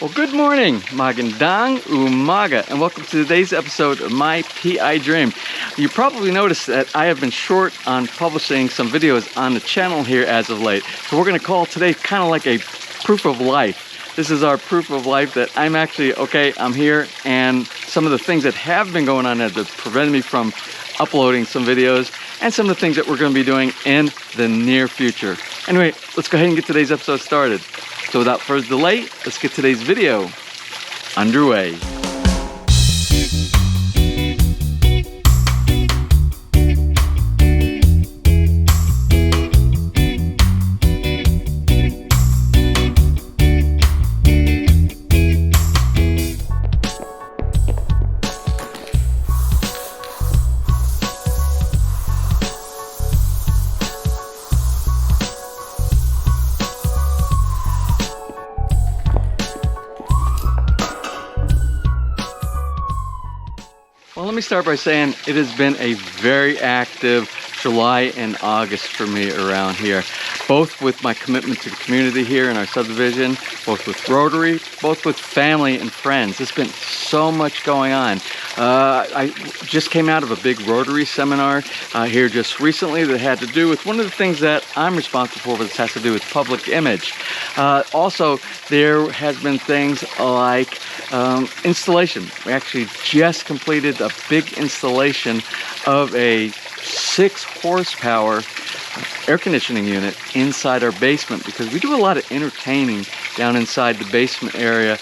Well, good morning, magandang umaga, and welcome to today's episode of My PI Dream. You probably noticed that I have been short on publishing some videos on the channel here as of late. So we're going to call today kind of like a proof of life. This is our proof of life that I'm actually, okay, I'm here, and some of the things that have been going on that have prevented me from uploading some videos, and some of the things that we're going to be doing in the near future. Anyway, let's go ahead and get today's episode started. So without further delay, let's get today's video underway. Well, let me start by saying it has been a very active July and August for me around here, both with my commitment to the community here in our subdivision, both with Rotary, both with family and friends. There's been so much going on. I just came out of a big Rotary seminar here just recently that had to do with one of the things that I'm responsible for, which has to do with public image. Also, there has been things like installation. We actually just completed a big installation of a 6 horsepower air conditioning unit inside our basement, because we do a lot of entertaining down inside the basement area,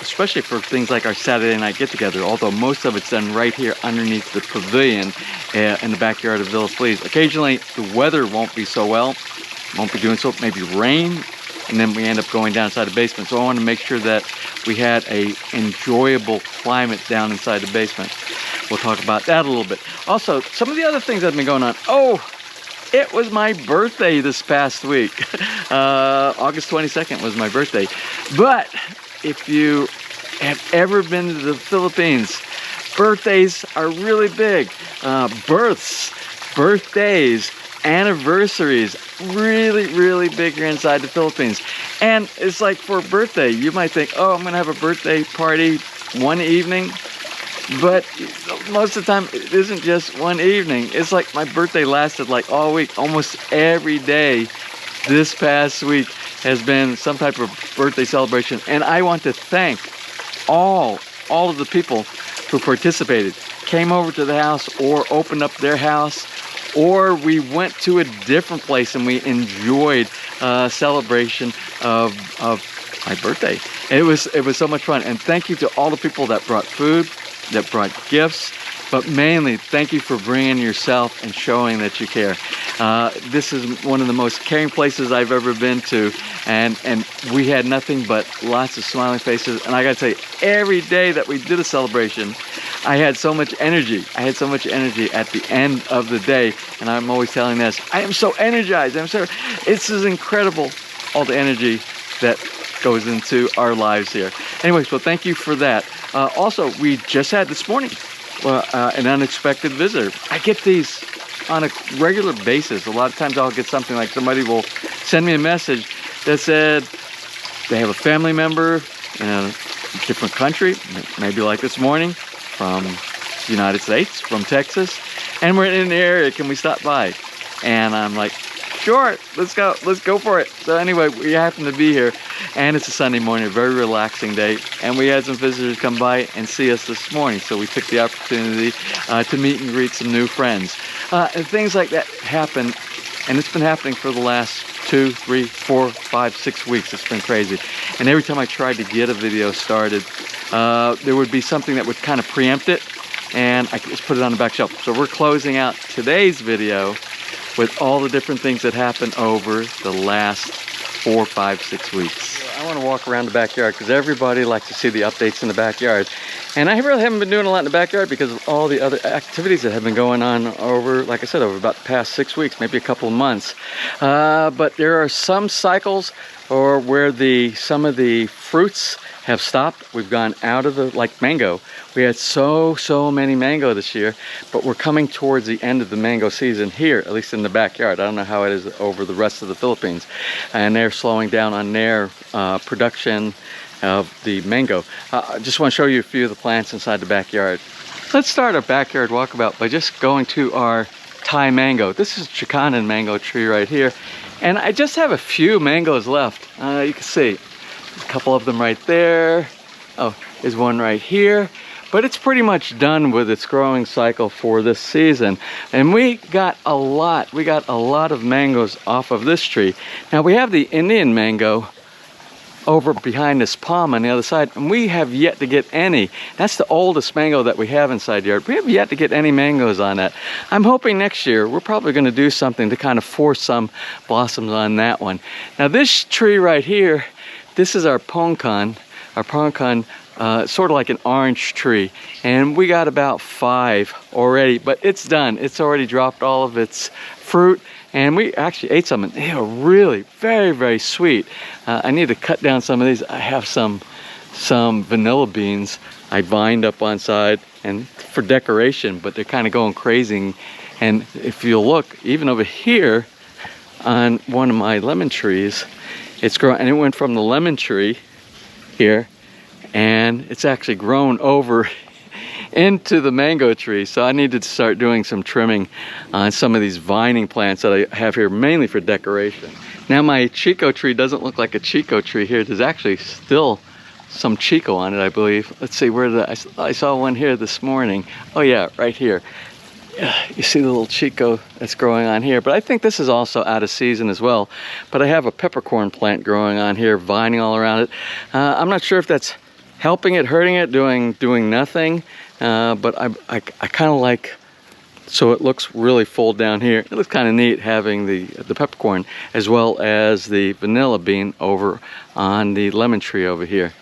especially for things like our Saturday night get-together, although most of it's done right here underneath the pavilion in the backyard of Villa Feliz. Occasionally the weather won't be so well, won't be doing so, maybe rain, and then we end up going down inside the basement. So I want to make sure that we had a enjoyable climate down inside the basement. We'll talk about that a little bit. Also, some of the other things that have been going on. Oh, it was my birthday this past week. August 22nd was my birthday. But if you have ever been to the Philippines, birthdays are really big. Births, birthdays, anniversaries, really big here inside the Philippines. And it's like, for a birthday, you might think, oh, I'm gonna have a birthday party one evening. But most of the time, it isn't just one evening. It's like my birthday lasted like all week. Almost every day this past week has been some type of birthday celebration. And I want to thank all of the people who participated, came over to the house or opened up their house, or we went to a different place and we enjoyed a celebration of my birthday. It was so much fun. And thank you to all the people that brought food, that brought gifts, but mainly thank you for bringing yourself and showing that you care. This is one of the most caring places I've ever been to, and we had nothing but lots of smiling faces. And I gotta tell you, every day that we did a celebration, I had so much energy. I had so much energy at the end of the day, and I'm always telling this, I am so energized. It's just incredible, all the energy that goes into our lives here. Anyways, well, thank you for that. Also, we just had this morning an unexpected visitor. I get these on a regular basis. A lot of times I'll get something like somebody will send me a message that said they have a family member in a different country, maybe like this morning, from the United States, from Texas, and we're in the area, can we stop by? And I'm like, sure, let's go for it. So anyway, we happen to be here, and it's a Sunday morning, a very relaxing day, and we had some visitors come by and see us this morning, so we took the opportunity to meet and greet some new friends. And things like that happen, and it's been happening for the last 2, 3, 4, 5, 6 weeks. It's been crazy. And every time I tried to get a video started, there would be something that would kind of preempt it, and I just put it on the back shelf. So we're closing out today's video with all the different things that happened over the last 4, 5, 6 weeks. I want to walk around the backyard because everybody likes to see the updates in the backyard. And I really haven't been doing a lot in the backyard because of all the other activities that have been going on over, like I said, over about the past 6 weeks, maybe a couple of months. But there are some cycles or where some of the fruits have stopped. We've gone out of the, like mango. We had so many mango this year, but we're coming towards the end of the mango season here, at least in the backyard. I don't know how it is over the rest of the Philippines. And they're slowing down on their production of the mango. I just want to show you a few of the plants inside the backyard. Let's start our backyard walkabout by just going to our Thai mango. This is a Chikanan mango tree right here. And I just have a few mangoes left. You can see a couple of them right there. Oh, there's one right here. But it's pretty much done with its growing cycle for this season. And we got a lot of mangoes off of this tree. Now we have the Indian mango over behind this palm on the other side, and we have yet to get any. That's the oldest mango that we have inside the yard. We have yet to get any mangoes on that. I'm hoping next year we're probably going to do something to kind of force some blossoms on that one. Now this tree right here, this is our pongkan. Our pongkan, sort of like an orange tree, and we got about 5 already, but it's done. It's already dropped all of its fruit, and we actually ate some, and they are really very, very sweet. I need to cut down some of these. I have some vanilla beans I vined up on side and for decoration, but they're kind of going crazy. And if you look, even over here on one of my lemon trees, it's growing, and it went from the lemon tree here, and it's actually grown over into the mango tree. So I needed to start doing some trimming on some of these vining plants that I have here, mainly for decoration. Now my Chico tree doesn't look like a Chico tree here. There's actually still some Chico on it, I believe. Let's see, where I saw one here this morning. Oh yeah, right here. You see the little Chico that's growing on here, but I think this is also out of season as well. But I have a peppercorn plant growing on here, vining all around it. I'm not sure if that's helping it, hurting it, doing nothing, but I kind of like, so it looks really full down here. It looks kind of neat having the peppercorn as well as the vanilla bean over on the lemon tree over here.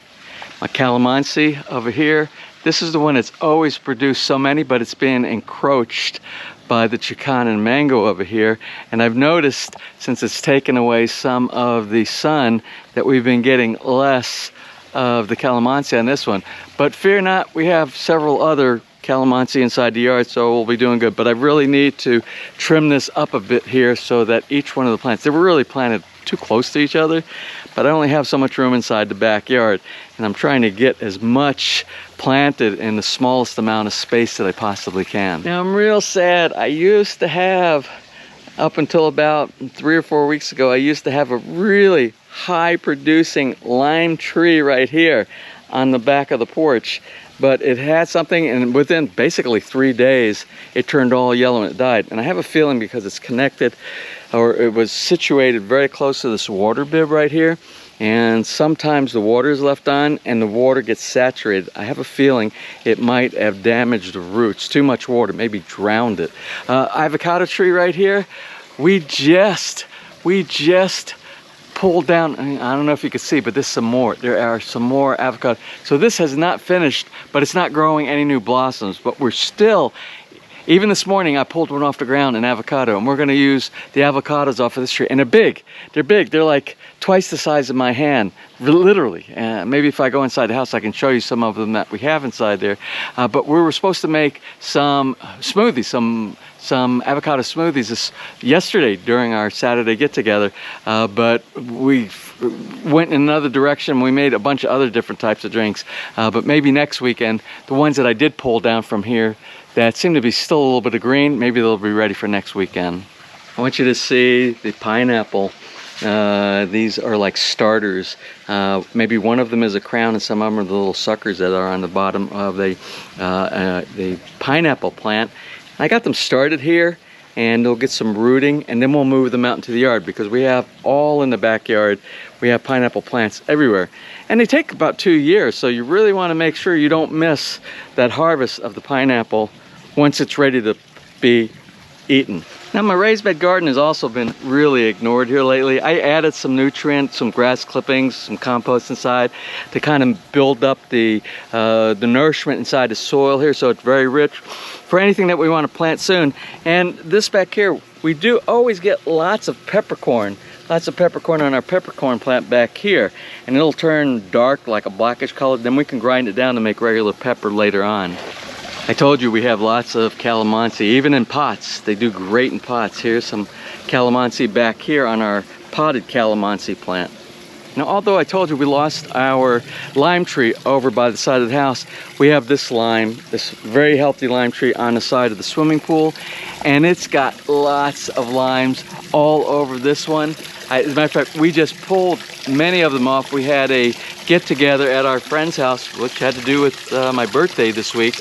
My calamansi over here, this is the one that's always produced so many, but it's been encroached by the Chikanan mango over here. And I've noticed, since it's taken away some of the sun, that we've been getting less of the calamansi on this one. But fear not, we have several other calamansi inside the yard, so we'll be doing good. But I really need to trim this up a bit here so that each one of the plants, they were really planted too close to each other, but I only have so much room inside the backyard, and I'm trying to get as much planted in the smallest amount of space that I possibly can. Now I'm real sad. I used to have, up until about 3 or 4 weeks ago, I used to have a really high producing lime tree right here on the back of the porch, but it had something, and within basically 3 days it turned all yellow and it died. And I have a feeling because it's connected, or it was situated very close to this water bib right here, and sometimes the water is left on and the water gets saturated. I have a feeling it might have damaged the roots. Too much water, maybe drowned it. Avocado tree right here, we just pulled down, I don't know if you can see, but there's some more. There are some more avocado. So this has not finished, but it's not growing any new blossoms, but we're still, even this morning I pulled one off the ground, an avocado, and we're gonna use the avocados off of this tree. And they're big, they're like twice the size of my hand, literally. Maybe if I go inside the house I can show you some of them that we have inside there. But we were supposed to make some smoothies, some avocado smoothies yesterday during our Saturday get-together, but we went in another direction. We made a bunch of other different types of drinks, but maybe next weekend, the ones that I did pull down from here that seem to be still a little bit of green, maybe they'll be ready for next weekend. I want you to see the pineapple. These are like starters. Maybe one of them is a crown and some of them are the little suckers that are on the bottom of the pineapple plant. I got them started here, and they'll get some rooting, and then we'll move them out into the yard, because we have all in the backyard. We have pineapple plants everywhere, and they take about 2 years, so you really want to make sure you don't miss that harvest of the pineapple once it's ready to be eaten. Now my raised bed garden has also been really ignored here lately. I added some nutrients, some grass clippings, some compost inside to kind of build up the nourishment inside the soil here, so it's very rich for anything that we want to plant soon. And this back here, we do always get lots of peppercorn on our peppercorn plant back here, and it'll turn dark, like a blackish color. Then we can grind it down to make regular pepper later on. I told you we have lots of calamansi, even in pots. They do great in pots. Here's some calamansi back here on our potted calamansi plant. Now, although I told you we lost our lime tree over by the side of the house, we have this lime, this very healthy lime tree on the side of the swimming pool, and it's got lots of limes all over this one. As a matter of fact, we just pulled many of them off. We had a get-together at our friend's house, which had to do with my birthday this week,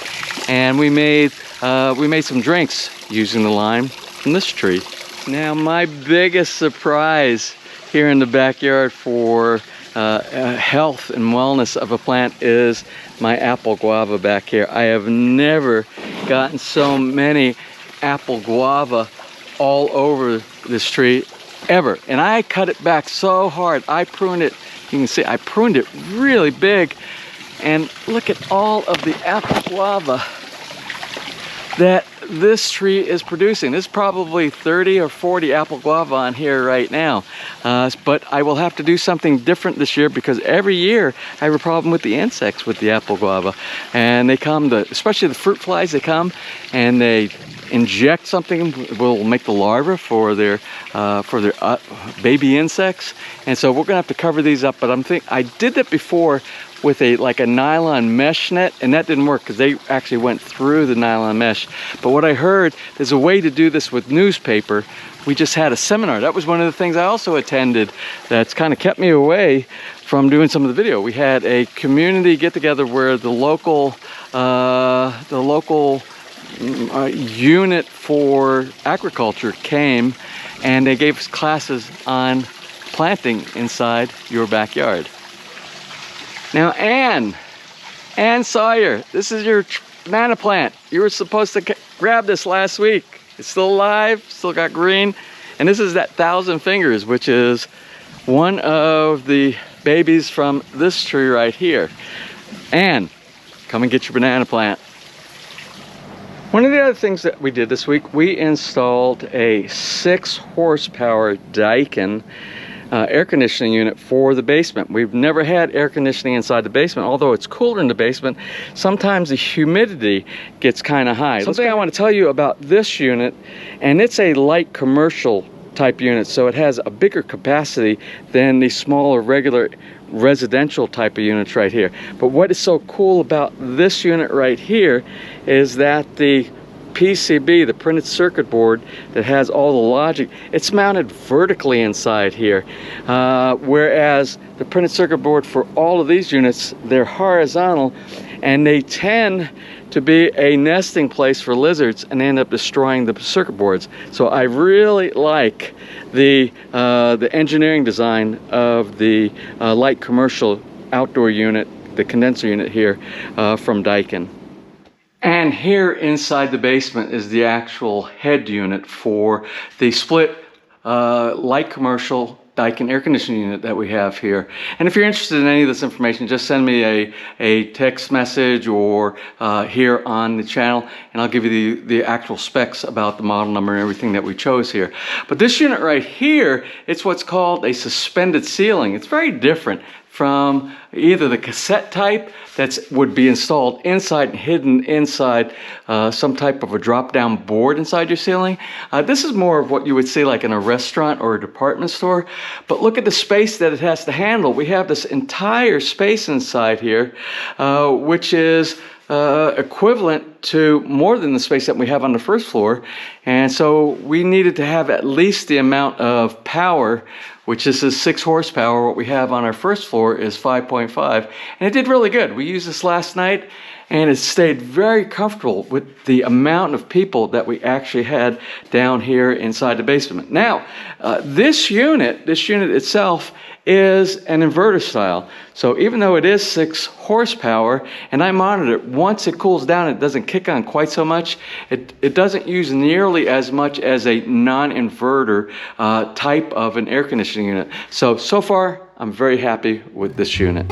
and we made some drinks using the lime from this tree. Now, my biggest surprise here in the backyard for health and wellness of a plant is my apple guava back here. I have never gotten so many apple guava all over this tree ever, and I cut it back so hard. I pruned it, you can see I pruned it really big, and look at all of the apple guava that this tree is producing. There's probably 30 or 40 apple guava on here right now, but I will have to do something different this year because every year I have a problem with the insects with the apple guava, and they come, especially the fruit flies, they come and they inject something, will make the larvae for their baby insects, and so we're gonna have to cover these up. But I did that before with like a nylon mesh net, and that didn't work because they actually went through the nylon mesh. But what I heard, there's a way to do this with newspaper. We just had a seminar. That was one of the things I also attended that's kind of kept me away from doing some of the video. We had a community get-together where the local unit for agriculture came, and they gave us classes on planting inside your backyard. Now, Ann Sawyer, this is your banana plant. You were supposed to grab this last week. It's still alive, still got green, and this is that 1,000 fingers, which is one of the babies from this tree right here. Ann, come and get your banana plant. One of the other things that we did this week, we installed a 6 horsepower Daikin air conditioning unit for the basement. We've never had air conditioning inside the basement. Although it's cooler in the basement, sometimes the humidity gets kind of high. Something I want to tell you about this unit, and it's a light commercial type unit, so it has a bigger capacity than the smaller regular residential type of units right here. But what is so cool about this unit right here is that the PCB, the printed circuit board that has all the logic, it's mounted vertically inside here, whereas the printed circuit board for all of these units, they're horizontal, and they tend to be a nesting place for lizards and end up destroying the circuit boards. So I really like the engineering design of the light commercial outdoor unit, the condenser unit here from Daikin. And here inside the basement is the actual head unit for the split light commercial Daikin air conditioning unit that we have here. And if you're interested in any of this information, just send me a text message or here on the channel, and I'll give you the actual specs about the model number and everything that we chose here. But this unit right here, it's what's called a suspended ceiling. It's very different from either the cassette type that would be installed inside and hidden inside some type of a drop-down board inside your ceiling. This is more of what you would see like in a restaurant or a department store. But look at the space that it has to handle. We have this entire space inside here, which is equivalent to more than the space that we have on the first floor. And so we needed to have at least the amount of power, which is 6 horsepower. What we have on our first floor is 5.5, and it did really good. We used this last night, and it stayed very comfortable with the amount of people that we actually had down here inside the basement. Now, this unit itself is an inverter style. So even though it is 6 horsepower, and I monitor it, once it cools down, it doesn't kick on quite so much. It doesn't use nearly as much as a non-inverter type of an air conditioning unit. So far, I'm very happy with this unit.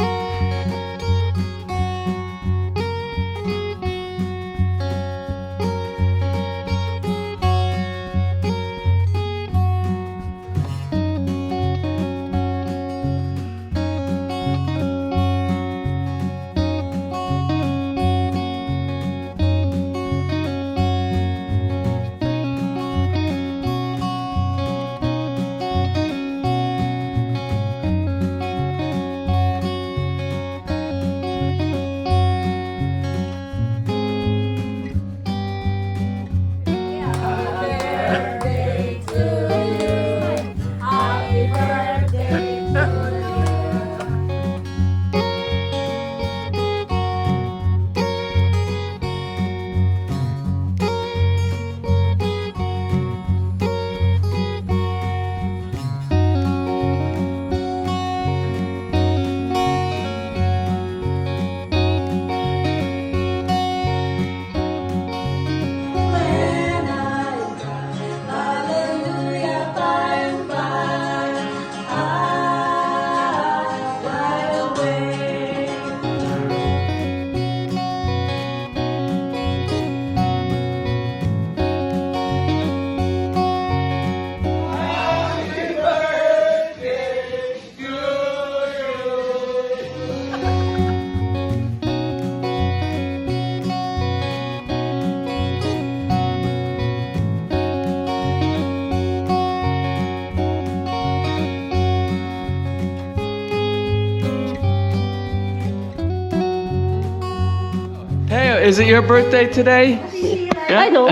is it your birthday today? Yeah? I know.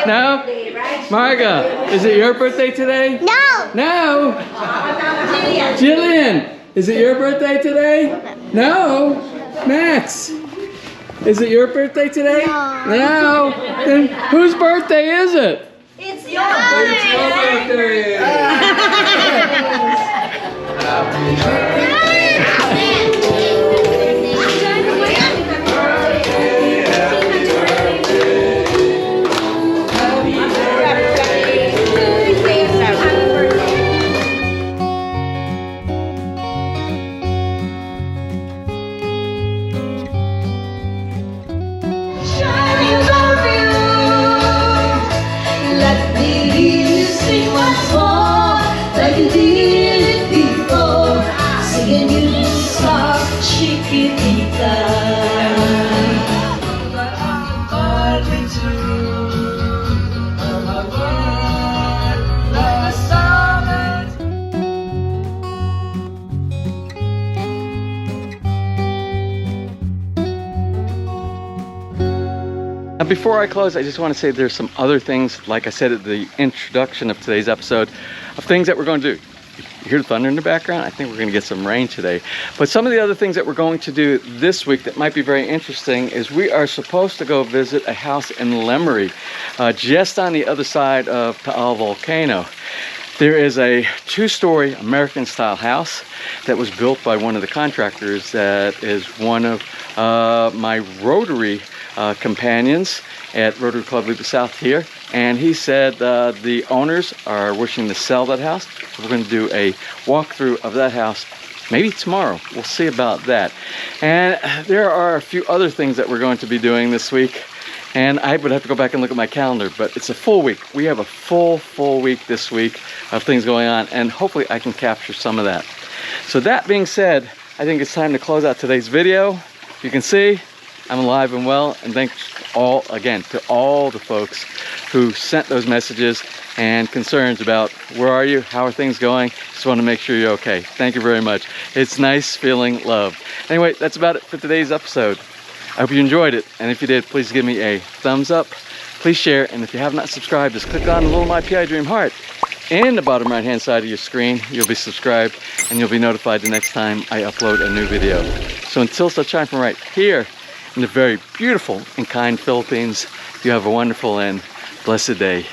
No? Marga, is it your birthday today? No. No? Jillian, is it your birthday today? No? Max, is it your birthday today? No. Then whose birthday is it? It's yours. It's your birthday. Before I close, I just want to say there's some other things, like I said at the introduction of today's episode, of things that we're going to do. You hear the thunder in the background? I think we're going to get some rain today. But some of the other things that we're going to do this week that might be very interesting is we are supposed to go visit a house in Lemery, just on the other side of Taal Volcano. There is a 2-story American-style house that was built by one of the contractors that is one of my Rotary companions at Rotary Club Leap South here, and he said the owners are wishing to sell that house. So we're going to do a walkthrough of that house maybe tomorrow. We'll see about that. And there are a few other things that we're going to be doing this week, and I would have to go back and look at my calendar, but it's a full week. We have a full week this week of things going on, and hopefully I can capture some of that. So that being said, I think it's time to close out today's video. You can see I'm alive and well, and thanks all again to all the folks who sent those messages and concerns about where are you, how are things going. Just want to make sure you're okay. Thank you very much. It's nice feeling loved. Anyway, that's about it for today's episode. I hope you enjoyed it, and if you did, please give me a thumbs up. Please share, and if you have not subscribed, just click on the little MPID Dream heart in the bottom right hand side of your screen. You'll be subscribed, and you'll be notified the next time I upload a new video. So until such time from right here in the very beautiful and kind Philippines, you have a wonderful and blessed day.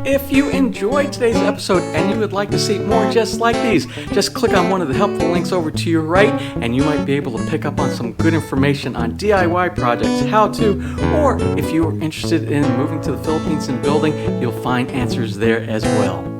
If you enjoyed today's episode and you would like to see more just like these, just click on one of the helpful links over to your right, and you might be able to pick up on some good information on DIY projects, how to, or if you are interested in moving to the Philippines and building, you'll find answers there as well.